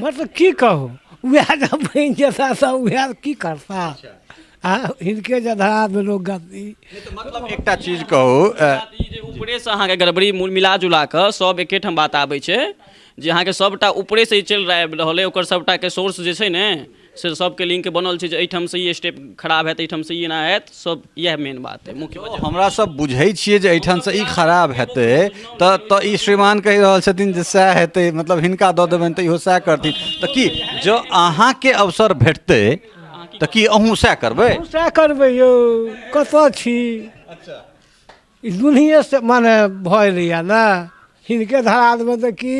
मतलब की कहू वह जब बन जाता सब वह की करता हिनके जधरा में लोग गद्दी तो मतलब एकटा चीज कहू ई जे ऊपरे से अहाँके गड़बड़ी मिला जुला कऽ सब एकेठाम बात आबै छै जे अहाँके सबटा ऊपरे से चलि रहल अइ ओकर सबटा के सोर्स जे छै ने से सबके लिंक बनल छै जे एहिठाम से ई स्टेप खराब हैत एहिठाम से ई एना हैत सब इएह मेन बात है मुख्य वजह हमरा सब बुझै छियै जे एहिठाम से ई खराब हेतै तऽ ई श्रीमान कहि रहल छथिन जे सएह हेतै मतलब हिनका दऽ देबनि तऽ इहो सएह करथिन तऽ की जँ अहाँके अवसर भेटतै तऽ की अहूँ सएह करबै सएह करबै यौ कतऽ छी ई दुनिये से माने भऽ एलैया ने हिनके धरा देबै तऽ की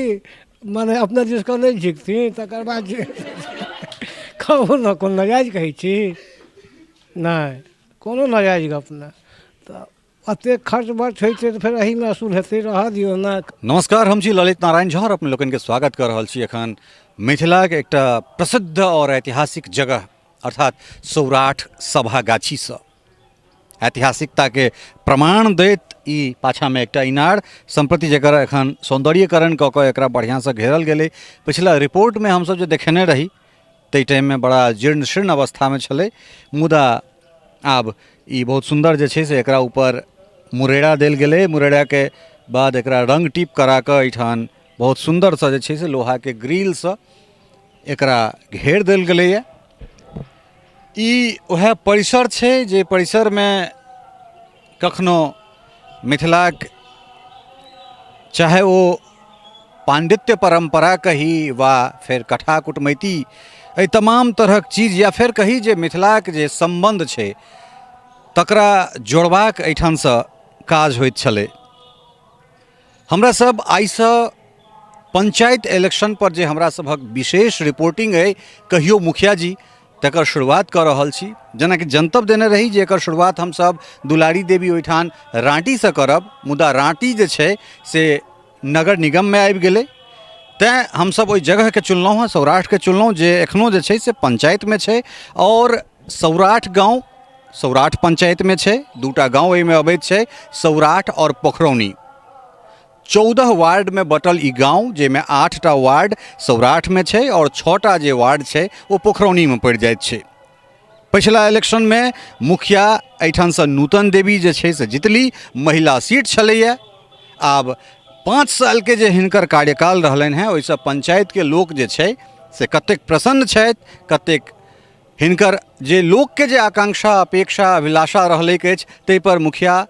माने अपना दिसके नहि झिकथिन तकर बाद जे कहू ने कोन नाजायज कहै छी नहि कोनो नाजायज गप नहि तऽ एतेक खर्च बर्च होइ छै तऽ फेर एहीमे असूल हेतै रहऽ दियौ ने। नमस्कार, हम छी ललित नारायण झा और अपने लोगन के स्वागत कर रहल छी एखन मिथिला के एकटा प्रसिद्ध और ऐतिहासिक जगह अर्थात सौराठ सभागाछी से ऐतिहासिकता के प्रमाण दैत ई पाछा में एकटा इनार संप्रति जकर एखन सौंदर्यीकरण कऽ कऽ एकरा बढ़िया से घेरल गेलै। पिछला रिपोर्ट में हमसब जे देखेने रही ताहि टाइम में बड़ा जीर्ण शीर्ण अवस्था में छलै, मुदा आब ई बहुत सुंदर जे छै से एकरा ऊपर मुरेड़ा देल गेलै। मुरेड़ा के बाद एकरा रंग टीप करा कऽ एहिठाम बहुत सुंदर सँ जे छै से लोहा के ग्रिल सँ एकरा घेर देल गेलैए। ई वह परिसर छै जे परिसर में कखनो मिथिलाक चाहे वो पांडित्य परंपरा कही वा फिर कथा कुटमैती एहि तमाम तरहक चीज या फिर कही जे मिथिलाक जे संबंध छै तकरा जोड़बाक एहिठाम सँ काज होइत छलै। हमरा सब आइसँ पंचायत इलेक्शन पर जे हमरा सभक विशेष रिपोर्टिंग है कहियो मुखिया जी तकर शुरुआत कर रहल छी। जेना कि जनतब देने रही जे एकर शुरुआत हम सब दुलारी देवी ओहिठाम राँटी से करब, मुदा राँटी जे छै से नगर निगम में आबि गेलै तैँ हम सब ओहि जगह के चुनलहुँ हँ, सौराठ के चुनलहुँ जे एखनो जे छै से पंचायत में छै और सौराठ गाँव सौराठ पंचायत में छै। दूटा गाँव एहिमे अबैत छै, सौराठ और पोखरौनी। 14 वार्ड में बटल ई गाँव जाहिमे 8टा वार्ड सौराठ में छै और 6टा जे वार्ड छै वो पोखरौनी में पड़ि जाइत छै। पिछला इलेक्शन में मुखिया एहिठाम सँ नूतन देवी जे छै से जितली, महिला सीट छलैए। आब 5 साल के जे हिनकर कार्यकाल रहलनि हैं ओहिसँ पंचायत के लोक जे छै से कतेक प्रसन्न छथि, कतेक हिनकर जे लोक के जे आकांक्षा अपेक्षा अभिलाषा रहलैक अछि ताहि पर मुखिया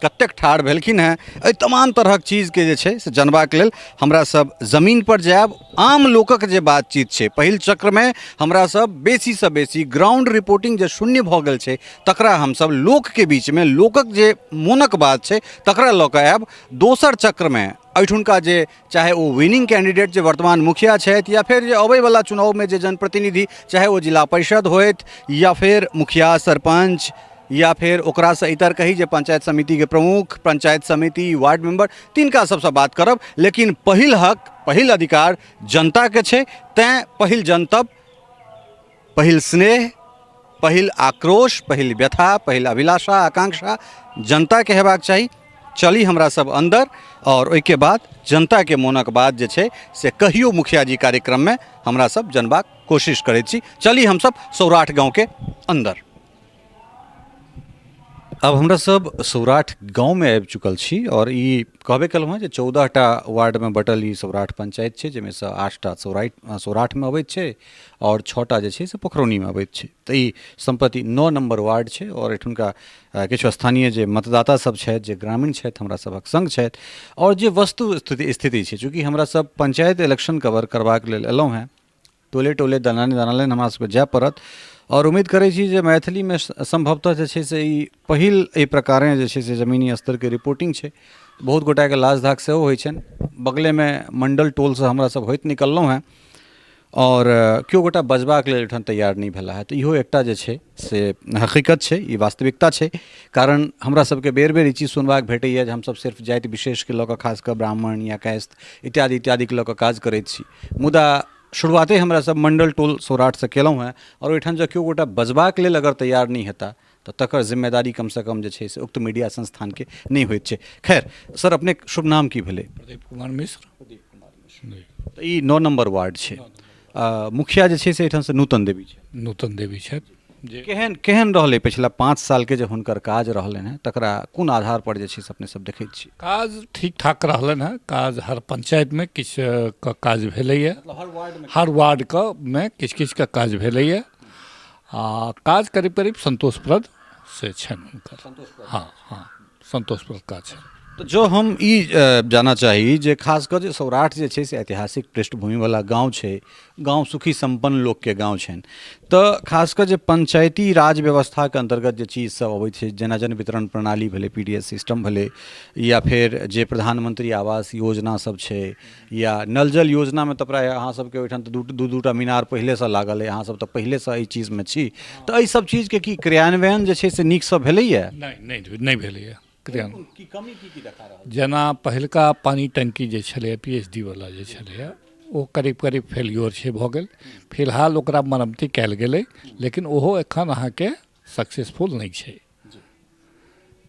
कतेक ठाढ़ भेलखिन हैं। एहि तमाम तरहक चीज के जे छै से जानबाक लेल हमरा सब जमीन पर जायब। आम लोकक जे बातचीत छै पहिल चक्र में हमरा सब बेसी सँ बेसी ग्राउंड रिपोर्टिंग जे शून्य भऽ गेल छै तकरा हम सब लोक के बीच में लोकक जे मोनक बात छै तकरा लऽ कऽ आयब। दोसर चक्र में एहिठुनका जे चाहे वो विनिंग कैंडिडेट जे वर्तमान मुखिया छथि या फिर जे अबैवला चुनाव में जे जनप्रतिनिधि चाहे वो जिला परिषद होइत या फिर मुखिया सरपंच या फिर ओकरा से इतर कही जे पंचायत समिति के प्रमुख, पंचायत समिति वार्ड मेंबर, तिनका सबसे बात करब। लेकिन पहिल हक पहिल अधिकार जनता के छै, तैं पहिल जनतब, पहिल स्नेह, पहिल आक्रोश, पहिल व्यथा, पहिल अभिलाषा आकांक्षा जनता के हेबाक चाही। चली हमरा सब अंदर और ओहिके बाद जनता के मोनक बात जे छै से कहियो मुखिया जी कार्यक्रम में हमरा सब जनबाक कोशिश करैत छी। चली हम सब सौराठ गाँव के अंदर। अब हमरा सब सौराठ गाँव में आबि चुकल छी और ई कहबे केलहुँ हँ जे 14टा वार्ड में बटल ई सौराठ पंचायत छै जाहिमे सँ 8टा सौराठ में अबैत छै और 6टा जे छै से पोखरौनी में अबैत छै। तऽ ई सम्प्रति 9 नंबर वार्ड छै और एठुनका किछु स्थानीय जे मतदाता सब छथि जे ग्रामीण छथि हमरा सभक संग छथि और जे वस्तु स्थिति छै चूँकि हमरा सब पंचायत इलेक्शन कवर करबाक लेल एलहुँ हैं, टोले टोले दनाने हमरा सबके जाय पड़त और उम्मीद करै छी जे मैथिली में संभवतः जे छै से ई पहिल एहि प्रकारे जे छै से जमीनी स्तर के रिपोर्टिंग छै। बहुत गोटा के लाज धाक सेहो होइ छनि। बगले में मंडल टोल से हमरा सब होइत निकललहुँ हैं और केओ गोटा बजबाक लेल एहिठाम तैयार नहीं भेला है। तऽ इहो एकटा जे छै से हकीकत छै, ई वास्तविकता छै। कारण हमरा सबके बेर बेर ई चीज सुनबाक भेटैए जे हमसब सिर्फ जाति विशेष के लऽ कऽ खास कऽ ब्राह्मण या कायस्थ इत्यादि इत्यादि के लऽ कऽ काज करैत छी, मुदा शुरुआते हमरा सब मंडल टोल सौराठ से केलहुँ हैं और ओहिठाम जँ केओ गोटा बजबाक लेल अगर तैयार नहीं हेता तऽ तकर जिम्मेदारी कम से कम जे छै से उक्त मीडिया संस्थान के नहीं होइत छै। खैर सर, अपने शुभ नाम की भेलै? प्रदीप कुमार मिश्र। तऽ ई 9 नंबर वार्ड छै। मुखिया जे छै से एहिठाम से नूतन देवी छै। नूतन देवी छथि जे केहन केहन रहलै पिछला 5 साल के जे हुनकर काज रहलनि हैं तकरा कोन आधार पर जे छै से अपने सब देखैत छी। काज ठीक ठाक रहलनि हैं। काज हर पंचायतमे किछु काज भेलैए, हर वार्डके में किछु किछु के काज भेलैए आ काज करीब करीब संतोषप्रद से छनि हुनकर। हाँ हाँ संतोषप्रद काज छै। तो जो हम ई जाना चाही जे खासकर जे सौराठ जे छै से ऐतिहासिक पृष्ठभूमि वाला गांव छै, गांव सुखी संपन्न लोक के गांव छनि, तो खासकर जे पंचायती राज व्यवस्था के अंतर्गत जे चीज सब अबै छै जेना जन वितरण प्रणाली भेलै, पीडीएस सिस्टम भेलै, या फिर जे प्रधानमंत्री आवास योजना सब छै, या नल जल योजना में तो प्राय अहाँ सबके ओहिठाम तो दूटा मीनार पहिले से लागल है, अहाँ सब तो पहिले से एहि चीज में छी, तो एहि सब चीज के की क्रियान्वयन जे छै से नीक से भेलैया? नहीं भेलैए क्रियान्वयन। जेना पहिलका पानी टंकी जे छलै पीएचडी वाला जे छलै ओ करीब करीब फेल्योर छै भऽ गेल। फिलहाल ओकरा मरम्मती कयल गेलै, लेकिन ओहो एखन अहाँके सक्सेसफुल नहीं छै।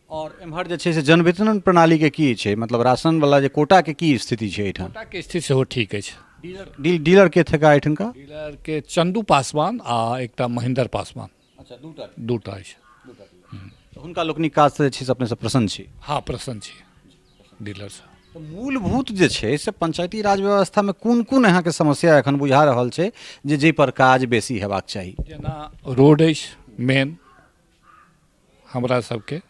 और एम्हर जे छै से जन वितरण प्रणाली के की छै, मतलब राशन वाला जे कोटा के की स्थिति छै एहिठाम? कोटा के स्थिति सेहो ठीक अछि। डीलर के थका एहिठुनका? डीलर के चंदू पासवान आ एकटा महेंद्र पासवान। अच्छा, दूटा अछि। हुनका लोकनिक काज से जे छै से अपने सब प्रसन्न छी? हाँ प्रसन्न छी डीलर से। तो मूलभूत जे छै से पंचायती राज व्यवस्था में कोन कोन यहाँ के समस्या एखन बुझा रहल छै जे जाहि पर काज बेसी हेबाक चाही? जेना रोड अछि मेन हमरा सबके,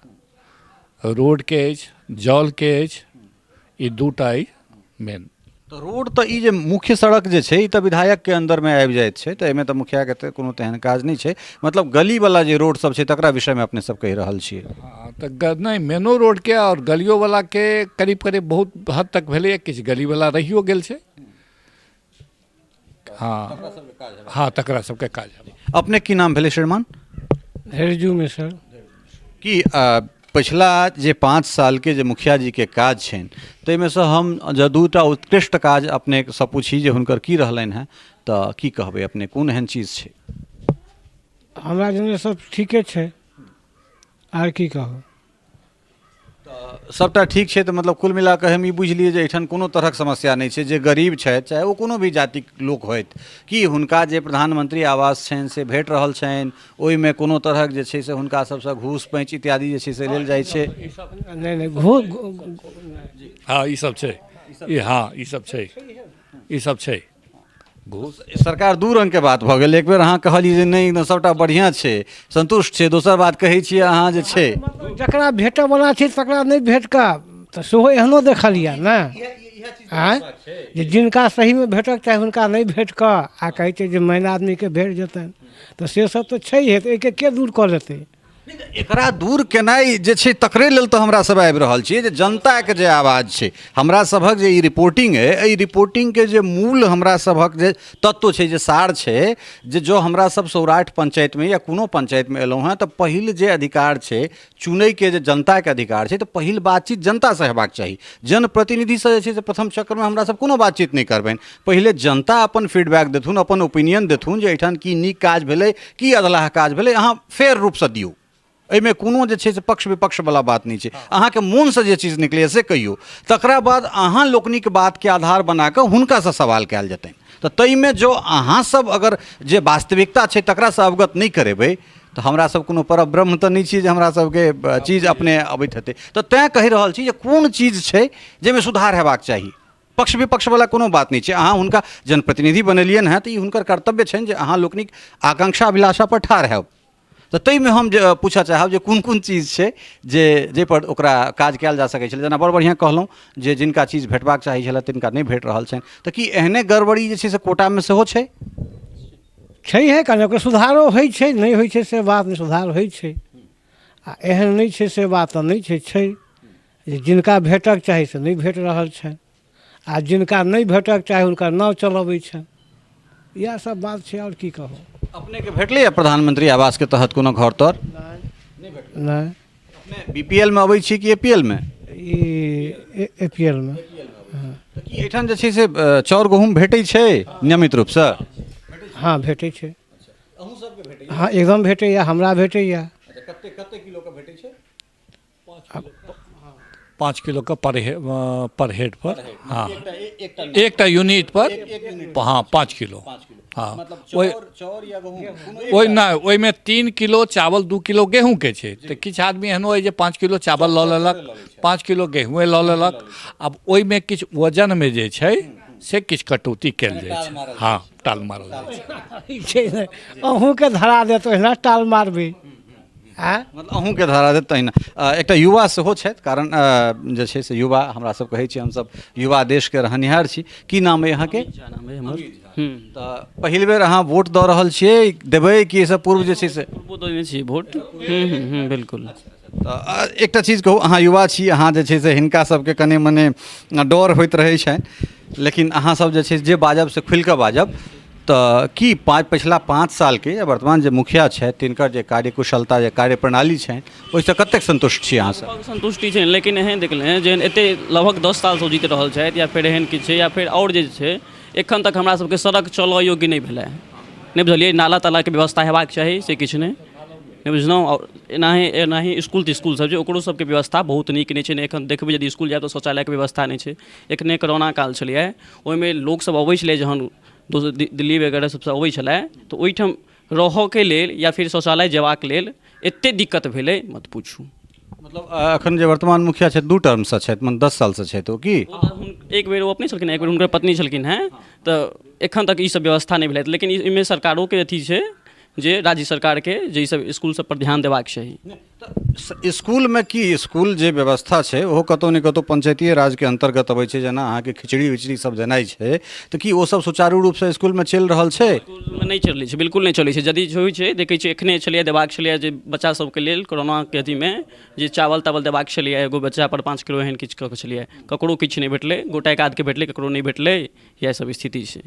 रोड के अछि, जल के अछि, ई दूटा अछि मेन। तो रोड तो ई जे मुख्य सड़क जे छै ई तो विधायक के अंदर में आबि जाइत छै, तो एहिमे तो मुखिया के तो कोनो तेहन काज नहीं छै, मतलब गली वाला जे रोड सब छै तकरा विषय में अपने सब कहि रहल छियै। हाँ तो नहीं, मेनो रोड के और गलियों वाला के करीब करीब बहुत हद तक भेलैए, किछु गली वाला रहियो गेल छै। हाँ हाँ तकरा सबके काज है। अपने की नाम भेलै श्रीमान? हेरजू में सर। कि पिछला जे 5 साल के जे मुखिया जी के काज छनि ताहिमे से हम जे दूटा उत्कृष्ट काज अपने से पूछी जे हुनकर की रहलनि हैं, तो की कहबै अपने, कोन एहन चीज छै? हमरा जने सब ठीके छै, आर की कहू। सबटा ठीक छै, तो मतलब कुल मिला कऽ हम ई बुझलियै जे एहिठाम कोनो तरहक समस्या नहि छै। जे गरीब छथि चाहे ओ कोनो भी जातिक लोक होथि, कि हुनका जे प्रधानमंत्री आवास छनि से भेट रहल छनि, ओहिमे कोनो तरहक जे छै से हुनका सबसँ घूस पैंच इत्यादि जे छै से लेल जाइ छै? नहीं घूस। हाँ ई सब छै, हाँ ई सब छै, ई सब छै। घूस सरकार दू रंग के बात भऽ गेल, एक बेर अहाँ कहलियै जे नहीं सबटा बढ़िआँ छै, संतुष्ट छै, दोसर बात कहै छियै अहाँ जे छै जकरा भेटऽ वाला छै तकरा नहीं भेट कऽ तऽ सेहो एहनो देखलियै ने, आँय जे जिनका सही में भेटक चाहे हुनका नहीं भेट कऽ आ कहै छै जे मैन आदमी के भेट जेतनि, तऽ से सब तऽ छैहे, तऽ एके के दूर कऽ लेतै? एकरा दूर केनाइ जे छै तकरे लेल तऽ हमरा सब आबि रहल छियै जे जनताके जे आवाज छै, हमरा सभक जे ई रिपोर्टिंग है, एहि रिपोर्टिंगके जे मूल हमरा सभक जे तत्व छै, जे सार छै, जे जो हमरा सब सौराठ पंचायतमे या कोनो पंचायतमे एलहुँ हैं तऽ पहिल जे अधिकार छै चुनैके, जे जनताके अधिकार छै, तऽ पहिल बातचीत जनतासँ हेबाक चाही। जनप्रतिनिधिसँ जे छै से प्रथम चक्करमे हमरा सब कोनो बातचीत नहि करबनि, पहिले जनता अपन फीडबैक देथुन, अपन ओपिनियन देथुन जे एहिठाम की नीक काज भेलै, की अधलाह काज भेलै, अहाँ फेर रूपसँ दियौ। एहिमे कोनो जे छै से पक्ष विपक्ष वाला बात नहीं छै, अहाँके मोन से जे चीज निकले से कहियो, तकरा बाद अहाँ लोकनिक बात के आधार बना कऽ हुनका से सवाल कयल जेतनि। तऽ ताहिमे जो अहाँ सब अगर जे वास्तविकता छै तकरा से अवगत नहीं करेबै तऽ हमरा सब कोनो परम ब्रह्म तऽ नहीं छी जे हमरा सबके चीज अपने अबैत हेतै। तऽ तैं कहि रहल छी जे कोन चीज छै जाहिमे सुधार हेबाक चाही, पक्ष विपक्ष वाला कोनो बात नहीं छै। अहाँ हुनका जनप्रतिनिधि बनेलियनि हैं तऽ ई हुनकर कर्तव्य छनि जे अहाँ लोकनिक आकांक्षा अभिलाषा पर ठाढ़ हैब। तऽ ताहिमे हम जे पूछऽ चाहब जे कोन कोन चीज छै जे जाहिपर ओकरा काज कयल जा सकै छलै। जेना बड़ बढ़िआँ कहलहुँ जे जिनका चीज भेटबाक चाही छलै तिनका नहि भेट रहल छनि, तऽ की एहने गड़बड़ी जे छै से कोटामे सेहो छै? छैहे, कने ओकर सुधारो होइ छै, नहीं होइ छै से बात नहीं, सुधार होइ छै, आ एहन नहीं छै से बात तऽ नहीं छै जे जिनका भेटक चाही से नहीं भेट रहल छनि, आ जिनका नहीं भेटक चाही हुनकर नाव चलबै छनि, इएह सब बात छै। और की कहू। अपने के भेटलै प्रधानमंत्री आवास के तहत कोनो घर तर? नहीं। अपने बीपीएल में अबै छी कि एपीएल में? ई एपीएल में। तऽ की एहिठाम जे छै से चाउर गहूँम भेटै छै नियमित रूपसँ? हाँ भेटै छै। हाँ एकदम भेटैया, हमरा भेटैया। 5 किलो का पर हेड पर, हाँ एक टा यूनिट पर, हाँ 5 किलो, हाँ वही ना, ओहि में 3 किलो चावल 2 किलो गेहूँ के छै, तो किछु आदमी एहनो है जे 5 किलो चावल लऽ लेलक, 5 किलो गेहूँ लऽ लेलक। अब ओहि में किछु वजन में जे छै से किछु कटौती कयल जाइ छै, हाँ टाल मारल जाइ छै। अहूँके धरा देत ओहिना टाल मारबै। मतलब अहूँके धरा देत तहिना। एकटा युवा सेहो छथि, कारण जे छै से युवा हमरा सब कहै छी, हमसब युवा देश के रहनिहार छी। की नाम अइ अहाँके? नाम है हमर। तऽ पहिल बेर अहाँ वोट दऽ रहल छियै, देबै कि एहिसँ पूर्व जे छै से? पूर्व देने छियै वोट। बिल्कुल। तऽ एकटा चीज कहू, अहाँ युवा छी, अहाँ जे छै से हिनका सबके कनि मने डर होइत रहै छनि, लेकिन अहाँ सब जे छै जे बाजब से खुलि कऽ बाजब। तऽ की पछिला 5 साल के या वर्तमान जे मुखिया छथि तिनकर जे कार्यकुशलता, जे कार्यप्रणाली छनि, ओहिसँ कतेक संतुष्ट छी अहाँ सब? संतुष्टि छै, लेकिन एहन देखले जेहन एते लगभग 10 साल से जीत रहल छथि, या फिर एहन किछु छै, या फिर और जे छै एखन तक हमरा सबके सड़क चलऽ योग्य नहि भेलै। नहि बुझलियै, नाला तालाके व्यवस्था हेबाक चाही, से किछु नहि बुझलहुँ। आओर एनाही इसकुल तिस्कुल सब छै, ओकरो सबके व्यवस्था बहुत नीक नहि छै। नहि एखन देखबै यदि इसकुल जायब तऽ शौचालयके व्यवस्था नहि छै। एखने कोरोना काल छलिए, ओहिमे लोकसब अबै छलै, जहन दिल्ली वगैरह सबसँ अबै छलै, तऽ ओहिठाम रहऽके लेल या फिर शौचालय जेबाक लेल एतेक दिक्कत भेलै मत पूछू। मतलब एखन जे वर्तमान मुखिया छथि 2 टर्मसँ छथि, मतलब 10 सालसँ छथि ओ की? एक बेर ओ अपने छलखिन, एक बेर हुनकर पत्नी छलखिन हैं, तऽ एखन तक ई सब व्यवस्था नहि भेलै। लेकिन एहिमे सरकारोके अथी छै जे राज्य सरकारके जे ई सब इसकुल सब पर ध्यान देबाक चाही। स्कूल में की स्कूल जे व्यवस्था छै ओहो कतौ ने कतौ पंचायतीय राज के अंतर्गत अबै छै। जेना अहाँके खिचड़ी विचड़ी सब देनाइ छै, तऽ की ओ सब सुचारू रूप से स्कूल में चलि रहल छै? स्कूल में नहीं चलै छै, बिल्कुल नहीं चलै छै। यदि होइ छै, देखै छियै एखने छलिए देबाक छलिए जे बच्चा सबके लेल कोरोना के अथीमे जे चावल तावल देबाक छलिए, एगो बच्चा पर 5 किलो एहन किछु कऽ के छलिए, ककरो किछु नहि भेटलै, गोटा एक आधके भेटलै, ककरो नहीं भेटलै, इएह सब स्थिति छै।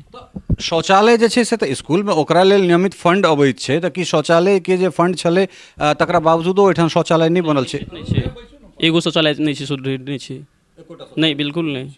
शौचालय जे छै से तऽ स्कूल में ओकरा लेल नियमित फंड अबैत छै, तऽ की शौचालय के जे फंड छलै तकरा बावजूदो ओहिठाम शौचालय नहीं बनल छै? नहीं छै, एगो शौचालय नहीं छै, सुदृढ़ नहीं छै, नहीं बिल्कुल नहीं।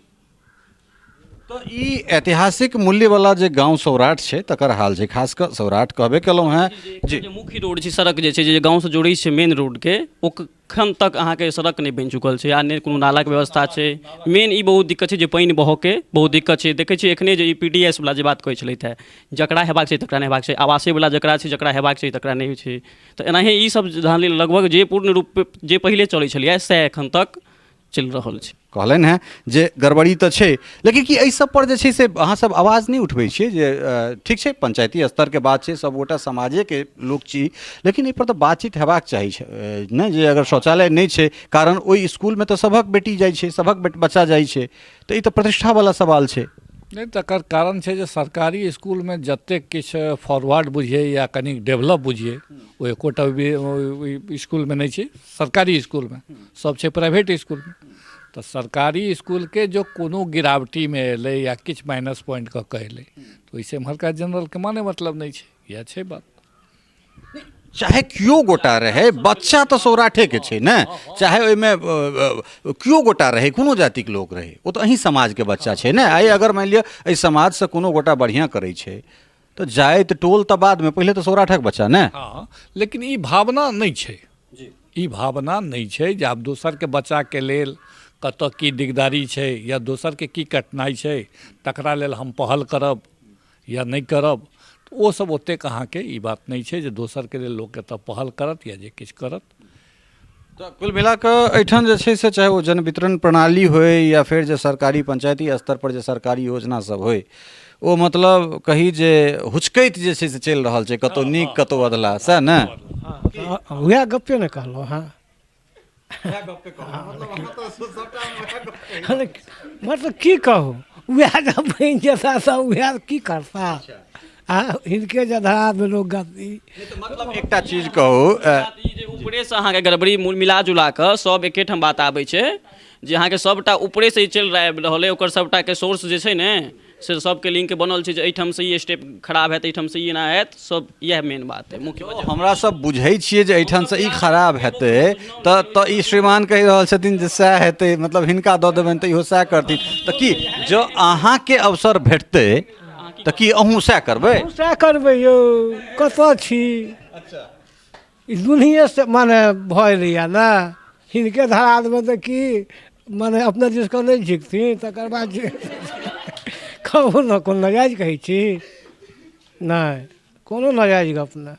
तो ई ऐतिहासिक मूल्य वाला जे गांव सौराठ छै तकर हाल छै, खासकर सौराठ कहबे केलहुँ हैं जी। जे मुख्य रोड छै, सड़क जे छै, जे गाँव से जोड़ै छै मेन रोड के, ओखन तक अहाँके सड़क नहीं बनि चुकल छै, आ नहि कोनो नालाके व्यवस्था छै। मेन ई बहुत दिक्कत छै जे पानि बहके बहुत दिक्कत छै। देखै छियै एखने जे ई PDS वाला जे बात कहै छलथि है, जकरा हेबाक छै तकरा नहि हेबाक छै, आवासीय वाला जकरा छै, जकरा हेबाक छै तकरा नहि होइ छै। तऽ एनाही ई सब धान लगभग जे पूर्ण रूप जे पहिले चलै छलिए सएह एखन तक चलि रहल छै। कहलनि हैं जे गड़बड़ी तऽ छै, लेकिन कि एहि सब पर जे छै से अहाँ सब आवाज नहीं उठबै छियै? जे ठीक छै पंचायती स्तर के बात छै, सब गोटा समाजे के लोक छी, लेकिन एहि पर तऽ बातचीत हेबाक चाही छै ने, जे अगर शौचालय नहीं छै, कारण ओहि स्कूल में तऽ सभक बेटी जाइ छै, सभक बच्चा जाइ छै, तऽ ई तऽ प्रतिष्ठा वाला सवाल छै। नहीं, तकर कारण छै जे सरकारी स्कूल में जतेक किछु फॉरवर्ड बुझिए या कनि डेवलप बुझिए, ओ एकोटा स्कूल में नहीं छै। सरकारी स्कूल में सब छै, प्राइवेट स्कूल में तो सरकारी स्कूल के जो कोनो गिरावटी में एलै या किछु माइनस पॉइंट कऽ के एलै, तो ओहिसे एम्हरका जनरल के माने मतलब नहीं छै, इएह छै बात। चाहे कियो गोटा रहे, बच्चा तो सौराठे के छै ने, चाहे ओहिमे कियो गोटा रहे, कोनो जातिक लोक रहे, ओ तो अहीं समाज के बच्चा छै ने। आइ अगर मान लिअ एहि समाज से कोनो गोटा बढ़िया करै छै तो जाइत टोल तऽ बाद में, पहिले तो सौराठक बच्चा ने। हाँ, लेकिन ई भावना नहीं छै, ई भावना नहीं छै जे आब दोसर के बच्चा के लेल कतऽ की दिकदारी छै या दोसर के की कठिनाई छै, तकरा लेल हम पहल करब या नहीं करब। ओ सब ओतेक अहाँके ई बात नहीं छै जे दोसर के लेल लोक एतऽ पहल करत या जे किछु करत। तो कुल मिला कऽ एहिठाम जे छै से चाहे ओ जन वितरण प्रणाली होय या फिर जे सरकारी पंचायती स्तर पर जे सरकारी योजना सब होय, ओ मतलब कही जे हुचकैत जे छै से चलि रहल छै, कतौ नीक कतौ अदला, सएह ने? वएह गप्पे ने कहलहुँ हाँ। मतलब की कहू, वएह जब बनि जेता सब वएह की करता, हिनके जे धरा में लोग गद्दी। मतलब एकटा चीज कहू, जे ऊपरे से अहाँके गड़बड़ी मिला जुला कऽ सब एकेठाम बात आबै छै, जे अहाँके सबटा ऊपरे से चलि रहल है, ओकर सबटा के सोर्स जे छै ने से सबके लिंक बनल छै, जे एहिठाम से ई स्टेप खराब हैत, एहिठाम से ई एना हैत, सब इएह मेन बात है मुख्य वजह। हमरा सब बुझै छियै जे एहिठाम से ई खराब हेतै, तऽ ई श्रीमान कहि रहल छथिन जे सएह हेतै, मतलब हिनका दऽ देबनि तऽ इहो सएह करथिन। तऽ की जँ अहाँके अवसर भेटतै तऽ की अहूँ सएह करबै? सएह करबै यौ, कतऽ छी? ई दुनिये से माने भऽ एलैया ने, हिनके धरा देबै तऽ की माने अपना जिसको नहीं झिकती तकर बाद जे कहू ना कोनो नाजायज कहै छी नहीं कोनो नाजायज गप नहि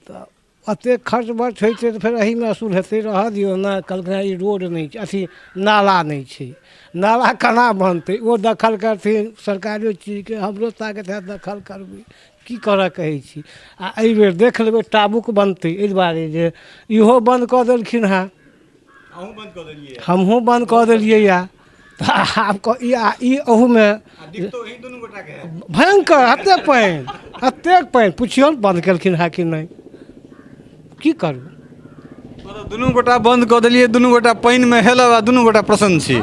तऽ एतेक खर्च बर्च होइ छै तऽ फेर एहीमे असूल हेतै रहऽ दियौ ने कहलकै ई रोड नहीं छै अथी नाला नहीं छै नाला केना बनतै ओ दखल करथिन सरकारियो चीजके हमरो ताकत हैत दखल करबै की करऽ कहै छी आ एहिबेर देख लेबै टाबुक बनतै एहि दुआरे जे इहो बन्द कऽ देलखिन हेँ हमहूँ बन्द कऽ देलियै यऽ आब ई अहूमे भयंकर एतेक पानि पुछियौ बन्द केलखिन हेँ कि नहि की करू मतलब दुनू गोटा बंद कऽ देलियै दुनू गोटा पानिमे हेलब आ दुनू गोटा प्रसन्न छी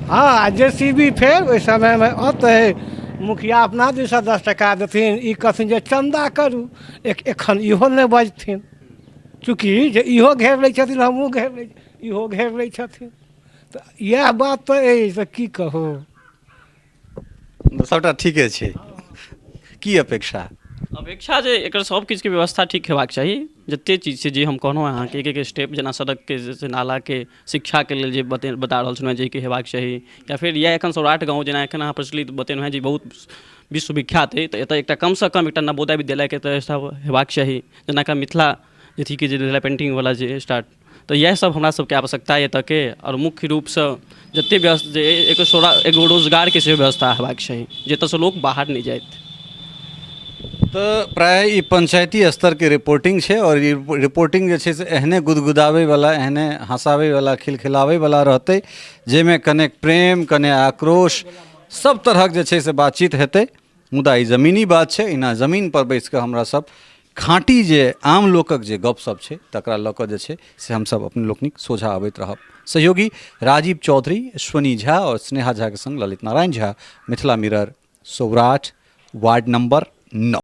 हाँ JCB फेर ओहि समयमे औतै मुखिया अपना दिससँ 10 टका देथिन ई कहथिन जे चन्दा करू एखन इहो नहि बजथिन चूँकि जे इहो घेर लै छथिन हमहूँ घेर लै इहो घेर लै छथिन तऽ इएह बात तऽ अछि तऽ की कहू सबटा ठीके छै की अपेक्षा जे एकर सब किछुके व्यवस्था ठीक हेबाक चाही जतेक चीज छै जे हम कहलहुँ अहाँके एक स्टेप जेना सड़कके जे नालाके शिक्षाके लेल जे बता रहल छलहुँ जेकि हेबाक चाही या फिर इएह एखन सौराठ गाँव जेना एखन अहाँ प्रचलित बतेलहुँ हेँ जे बहुत विश्वविख्यात अइ तऽ एतऽ एकटा कमसँ कम एकटा नवोदय विद्यालयके तऽ हेबाक चाही जेना कि मिथिला अथीके जे रहै पेन्टिंगवला जे स्टार्ट तऽ इएह सब हमरा सबके आवश्यकता अइ एतऽके आओर मुख्य रूपसँ जतेक व्यवस्था जे एगो रोजगारके सेहो व्यवस्था हेबाक चाही जतऽसँ लोक बाहर नहि जाइत तो प्राय ई पंचायती स्तर के रिपोर्टिंग छै और ई रिपोर्टिंग जे छै से एहने गुदगुदाबै वाला एहने हंसाबै वाला खिलखिलाबै वाला रहतै जाहिमे कनेक प्रेम कने आक्रोश सब तरहक जे छै से बातचीत हेतै मुदा ई जमीनी बात छै एना जमीन पर बैस कऽ हमरा सब खाँटी जे आम लोकक जे गपशप छै तकरा लऽ कऽ जे छै से हमसब अपने लोकनिक सोझा अबैत रहब सहयोगी राजीव चौधरी अश्वनी झा और स्नेहा झा के संग Lalit Narayan Jha Mithila mirror Saurath ward number 9।